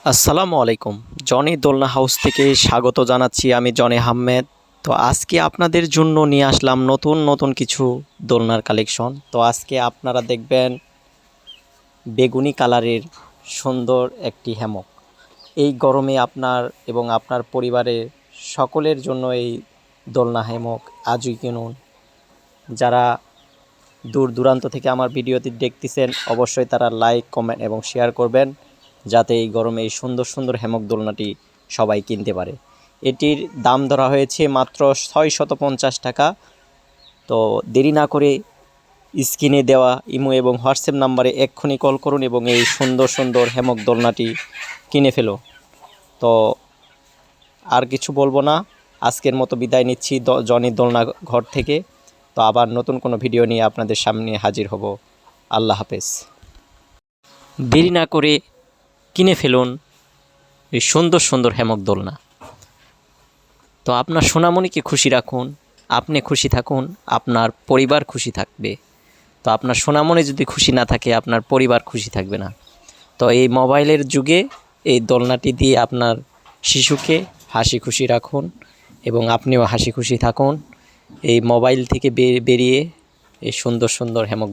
আসসালামু আলাইকুম। জনি দোলনা হাউস থেকে স্বাগত জানাচ্ছি, আমি জনি আহমেদ। তো আজকে আপনাদের জন্য নিয়ে আসলাম নতুন নতুন কিছু দোলনার কালেকশন। তো আজকে আপনারা দেখবেন বেগুনি কালারের সুন্দর একটি হ্যামক। এই গরমে আপনার এবং আপনার পরিবারের সকলের জন্য এই দোলনা হ্যামক আজই কিনুন। যারা দূর দূরান্ত থেকে আমার ভিডিওটি দেখতেছেন অবশ্যই তারা লাইক, কমেন্ট এবং শেয়ার করবেন, যাতে এই গরমে এই সুন্দর সুন্দর হ্যামক দোলনাটি সবাই কিনতে পারে। এটির দাম ধরা হয়েছে মাত্র ৬৫০ টাকা। তো দেরি না করে স্ক্রিনে দেওয়া ইমো এবং হোয়াটসঅ্যাপ নাম্বারে এক্ষুনি কল করুন এবং এই সুন্দর সুন্দর হ্যামক দোলনাটি কিনে ফেলুন। তো আর কিছু বলবো না, আজকের মতো বিদায় নিচ্ছি জনি দোলনা ঘর থেকে। তো আবার নতুন কোনো ভিডিও নিয়ে আপনাদের সামনে হাজির হব। আল্লাহ হাফেজ। দেরি না করে কিনে ফেলুন এই সুন্দর সুন্দর হ্যামক দোলনা। তো আপনার সোনামণিকে খুশি রাখুন, আপনি খুশি থাকুন, আপনার পরিবার খুশি থাকবে। তো আপনার সোনামণি যদি খুশি না থাকে, আপনার পরিবার খুশি থাকবে না। তো এই মোবাইলের যুগে এই দোলনাটি দিয়ে আপনার শিশুকে হাসি খুশি রাখুন এবং আপনিও হাসি খুশি থাকুন। এই মোবাইল থেকে বেরিয়ে এই সুন্দর সুন্দর হ্যামক